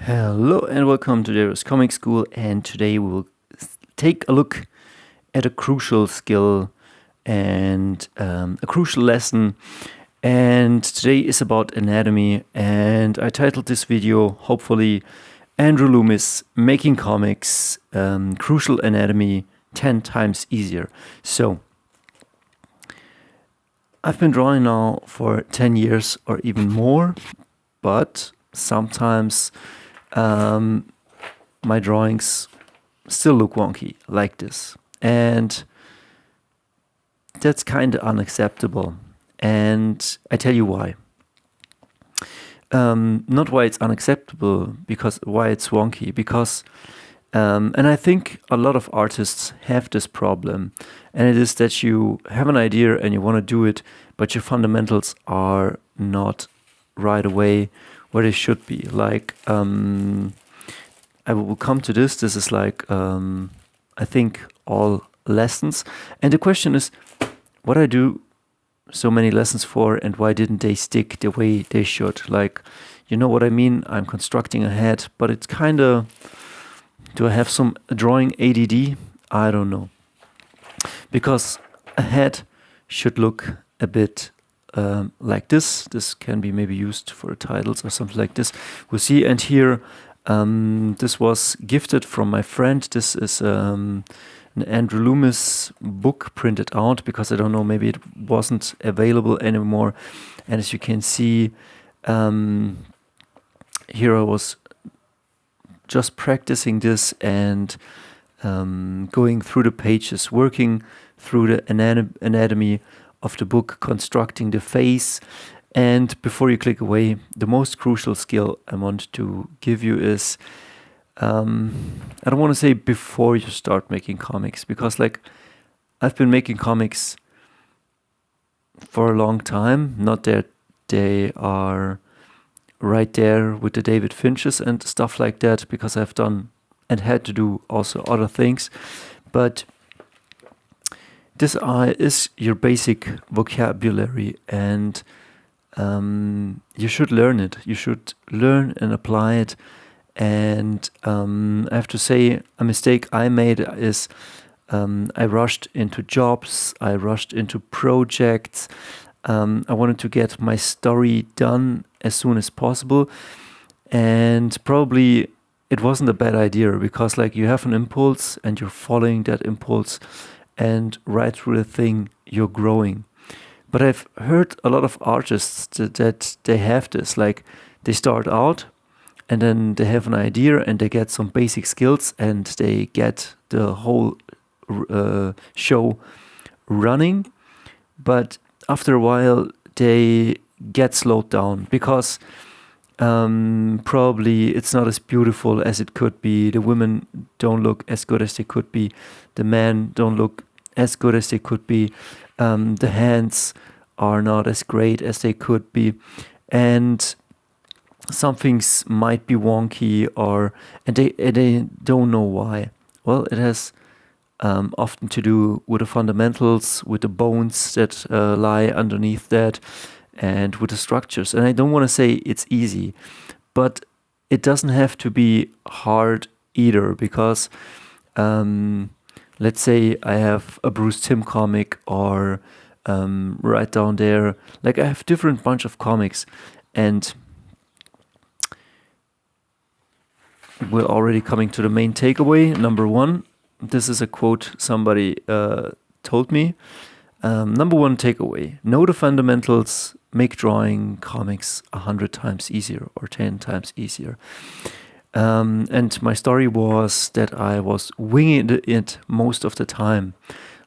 Hello and welcome to Dario's Comic School, and today we will take a look at a crucial skill and a crucial lesson. And today is about anatomy, and I titled this video, hopefully, Andrew Loomis Making Comics, Crucial Anatomy 10 times easier. So, I've been drawing now for 10 years or even more, but sometimes my drawings still look wonky like this, and that's kind of unacceptable, and I tell you why. Not why it's unacceptable, because why it's wonky, because and I think a lot of artists have this problem, and it is that you have an idea and you want to do it, but your fundamentals are not right away where they should be. Like, I will come to this. This is like, I think, all lessons. And the question is, what I do so many lessons for, and why didn't they stick the way they should? Like, you know what I mean? I'm constructing a head, but it's kind of, do I have some drawing ADD? I don't know. Because a head should look a bit like this. This can be maybe used for titles or something like this. We'll see. And here, this was gifted from my friend. This is an Andrew Loomis book printed out, because I don't know, maybe it wasn't available anymore. And as you can see, here I was just practicing this and going through the pages, working through the anatomy of the book, constructing the face. And before you click away, the most crucial skill I want to give you is, I don't want to say before you start making comics, because like I've been making comics for a long time, not that they are right there with the David Finches and stuff like that, because I've done and had to do also other things, but this is your basic vocabulary, and you should learn it. You should learn and apply it. And I have to say, a mistake I made is I rushed into jobs, I rushed into projects. I wanted to get my story done as soon as possible, and probably it wasn't a bad idea, because like you have an impulse and you're following that impulse, and right through the thing you're growing. But I've heard a lot of artists that they have this, like they start out and then they have an idea and they get some basic skills and they get the whole show running, but after a while they get slowed down, because probably it's not as beautiful as it could be. The women don't look as good as they could be. The men don't look as good as they could be. The hands are not as great as they could be. And some things might be wonky, and they don't know why. Well, it has often to do with the fundamentals, with the bones that lie underneath that, and with the structures. And I don't want to say it's easy, but it doesn't have to be hard either, because let's say I have a Bruce Timm comic, or right down there, like I have different bunch of comics, and we're already coming to the main takeaway. Number one, this is a quote somebody told me. Number one takeaway: know the fundamentals, make drawing comics 100 times easier or 10 times easier. And my story was that I was winging it most of the time.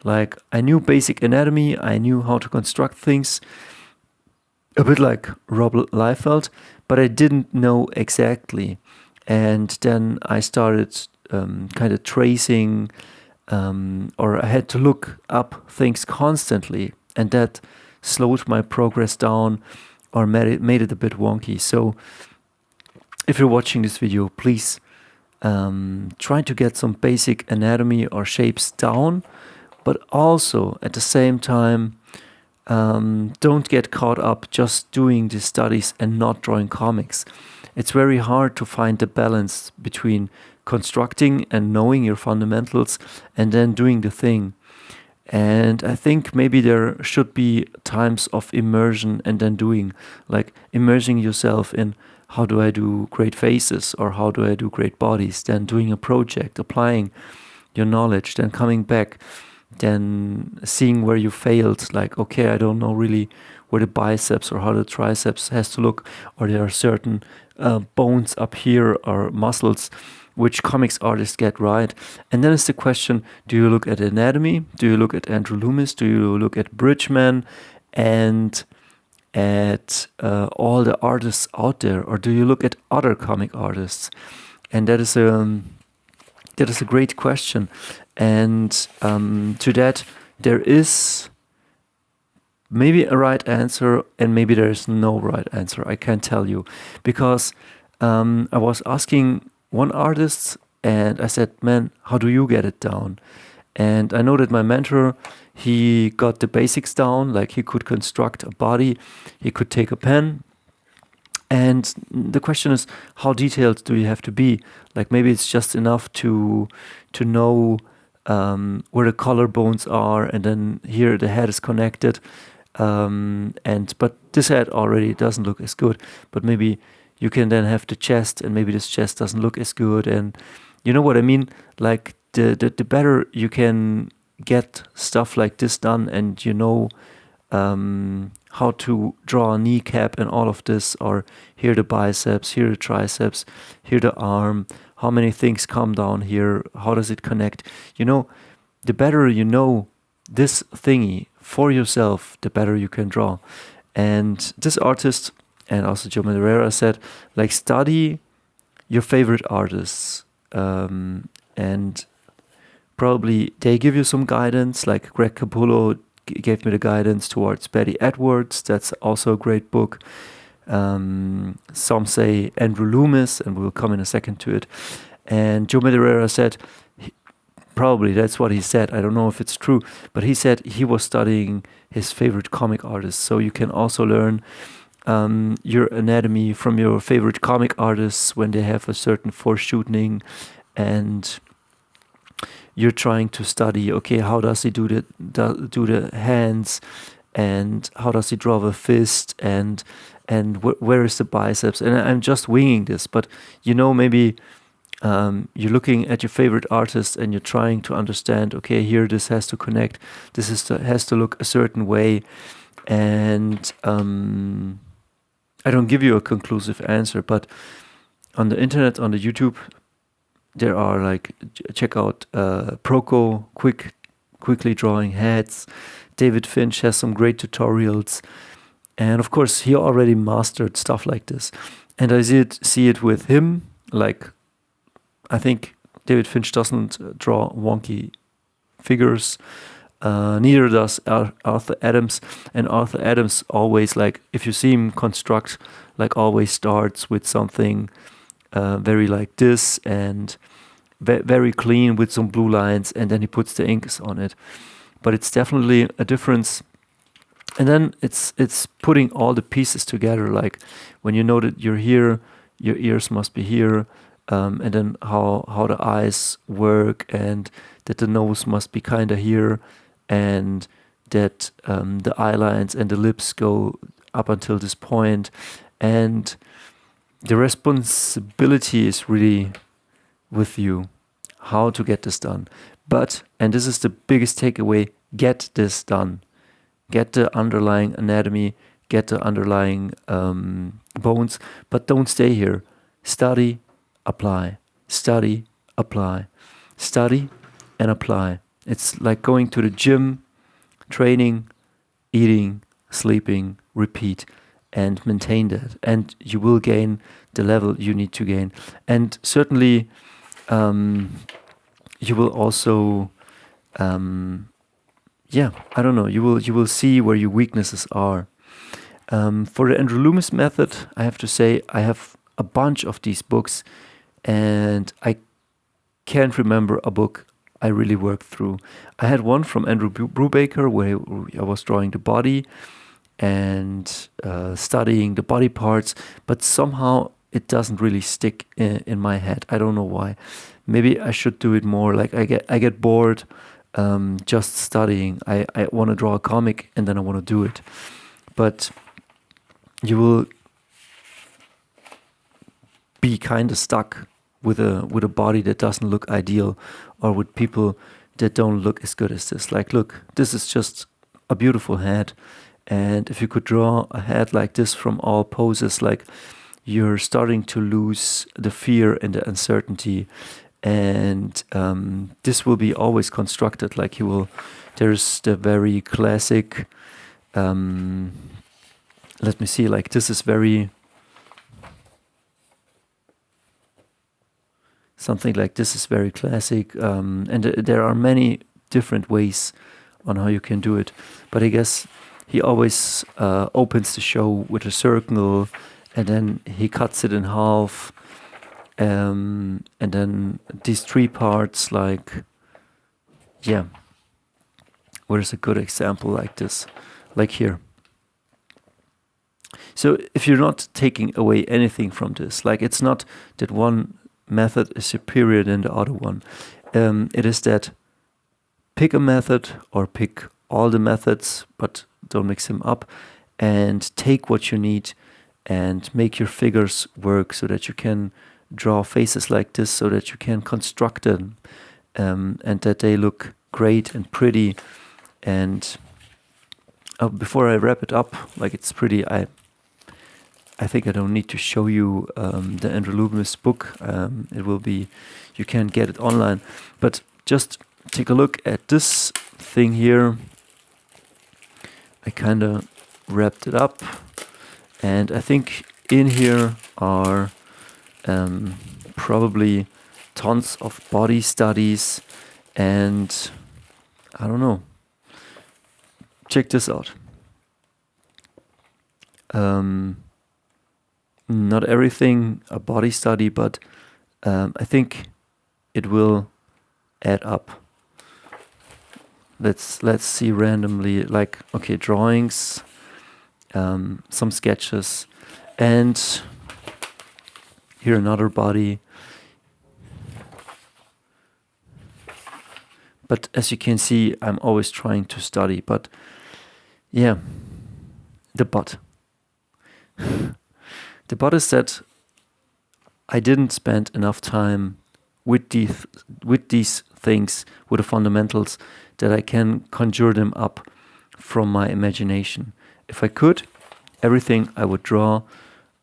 Like, I knew basic anatomy, I knew how to construct things, a bit like Rob Liefeld, but I didn't know exactly. And then I started kind of tracing, or I had to look up things constantly, and that slowed my progress down, or made it a bit wonky. So if you're watching this video, please try to get some basic anatomy or shapes down, but also at the same time don't get caught up just doing the studies and not drawing comics. It's very hard to find the balance between constructing and knowing your fundamentals and then doing the thing. And I think maybe there should be times of immersion and then doing, like immersing yourself in how do I do great faces or how do I do great bodies, then doing a project, applying your knowledge, then coming back, then seeing where you failed, like, okay, I don't know really where the biceps or how the triceps has to look, or there are certain bones up here or muscles which comics artists get right. And then it's the question, do you look at anatomy? Do you look at Andrew Loomis? Do you look at Bridgman and at all the artists out there? Or do you look at other comic artists? And that is a great question. And to that, there is maybe a right answer and maybe there is no right answer. I can't tell you. Because I was asking one artist and I said, man, how do you get it down? And I know that my mentor, he got the basics down, like he could construct a body, he could take a pen. And the question is, how detailed do you have to be? Like maybe it's just enough to know where the collarbones are, and then here the head is connected. But this head already doesn't look as good. But maybe you can then have the chest, and maybe this chest doesn't look as good. And you know what I mean? Like the better you can get stuff like this done, and you know how to draw a kneecap and all of this, or here the biceps, here the triceps, here the arm, how many things come down here, how does it connect? You know, the better you know this thingy for yourself, the better you can draw. And this artist, and also Joe Madureira, said, like, study your favorite artists, and probably they give you some guidance, like Greg Capullo gave me the guidance towards Betty Edwards. That's also a great book. Some say Andrew Loomis, and we'll come in a second to it. And Joe Madureira said, probably that's what he said, I don't know if it's true, but he said he was studying his favorite comic artists. So you can also learn your anatomy from your favorite comic artists when they have a certain foreshooting, and you're trying to study, okay, how does he do the hands, and how does he draw the fist, and where is the biceps? And I'm just winging this, but you know, maybe you're looking at your favorite artist and you're trying to understand, okay, here this has to connect, this has to look a certain way, and I don't give you a conclusive answer, but on the internet, on the YouTube, there are like, check out Proko, quickly drawing heads. David Finch has some great tutorials, and of course he already mastered stuff like this. And I see it with him. Like, I think David Finch doesn't draw wonky figures. Neither does Arthur Adams. And Arthur Adams always, like, if you see him construct, like, always starts with something very like this, and very clean with some blue lines, and then he puts the inks on it. But it's definitely a difference. And then it's putting all the pieces together, like when you know that you're here, your ears must be here, and then how the eyes work, and that the nose must be kind of here, and that the eye lines and the lips go up until this point, and the responsibility is really with you, how to get this done. But, and this is the biggest takeaway, get this done. Get the underlying anatomy, get the underlying bones, but don't stay here. Study, apply. Study, apply. Study and apply. It's like going to the gym, training, eating, sleeping, repeat, and maintain that. And you will gain the level you need to gain. And certainly you will also, I don't know, you will see where your weaknesses are. For the Andrew Loomis method, I have to say, I have a bunch of these books, and I can't remember a book I really worked through. I had one from Andrew Brubaker where I was drawing the body and studying the body parts, but somehow it doesn't really stick in my head. I don't know why. Maybe I should do it more. Like I get bored just studying. I want to draw a comic and then I want to do it. But you will be kind of stuck with a body that doesn't look ideal, or with people that don't look as good as this. Like, look, this is just a beautiful head. And if you could draw a head like this from all poses, like you're starting to lose the fear and the uncertainty. And this will be always constructed. Like there's the very classic, let me see, like this is very, something like this is very classic. And there are many different ways on how you can do it. But I guess he always opens the show with a circle, and then he cuts it in half, and then these three parts, like, yeah, where's a good example like this, like here. So if you're not taking away anything from this, like it's not that one method is superior than the other one, it is that pick a method or pick all the methods, but don't mix them up, and take what you need and make your figures work so that you can draw faces like this, so that you can construct them, and that they look great and pretty. And before I wrap it up, like it's pretty, I think I don't need to show you the Andrew Loomis book. It will be, you can get it online, but just take a look at this thing here. I kind of wrapped it up, and I think in here are probably tons of body studies, and I don't know. Check this out. Not everything a body study, but I think it will add up. Let's see randomly, like, okay, drawings, some sketches, and here another body. But as you can see, I'm always trying to study. But yeah, the butt. The butt is that I didn't spend enough time with these things, with the fundamentals, that I can conjure them up from my imagination. If I could, everything I would draw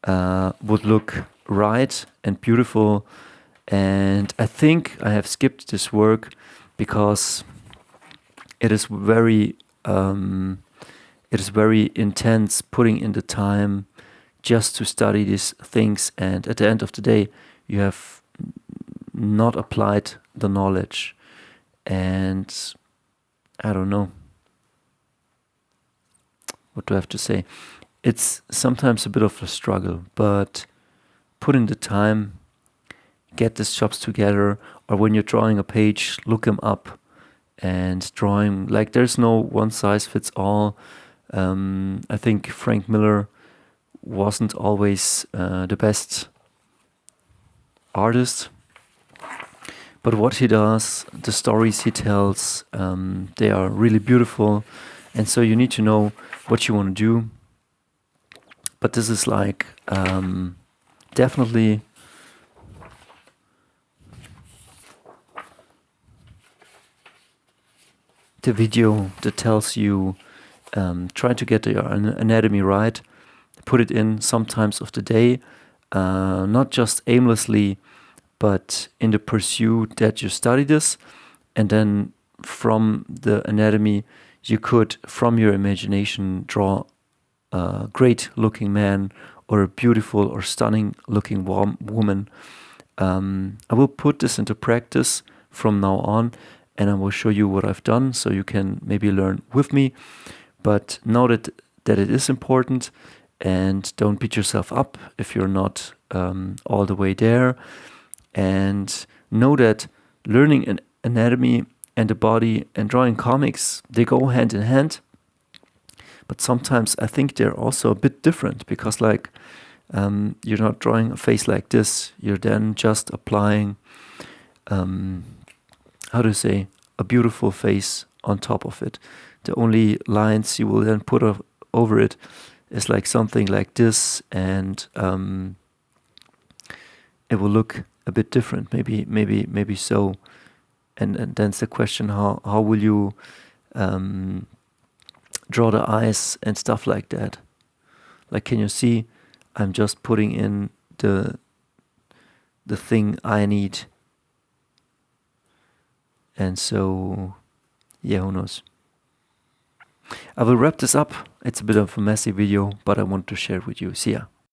would look right and beautiful. And I think I have skipped this work because it is very intense putting in the time just to study these things, and at the end of the day you have not applied the knowledge. And I don't know what do I have to say. It's sometimes a bit of a struggle, but put in the time, get these jobs together, or when you're drawing a page, look them up. And drawing, like, there's no one size fits all. I think Frank Miller wasn't always the best artist, but what he does, the stories he tells, they are really beautiful. And so you need to know what you want to do. But this is like definitely the video that tells you try to get your anatomy right, put it in sometimes of the day, not just aimlessly, but in the pursuit that you study this, and then from the anatomy you could, from your imagination, draw a great looking man or a beautiful or stunning looking woman. I will put this into practice from now on, and I will show you what I've done so you can maybe learn with me. But know that it is important, and don't beat yourself up if you're not all the way there. And know that learning anatomy and the body and drawing comics, they go hand in hand. But sometimes I think they're also a bit different, because like you're not drawing a face like this. You're then just applying, how to say, a beautiful face on top of it. The only lines you will then put over it is like something like this, and it will look a bit different. Maybe so. And then's the question: how will you draw the eyes and stuff like that? Like, can you see? I'm just putting in the thing I need. And so, yeah, who knows? I will wrap this up. It's a bit of a messy video, but I want to share it with you. See ya.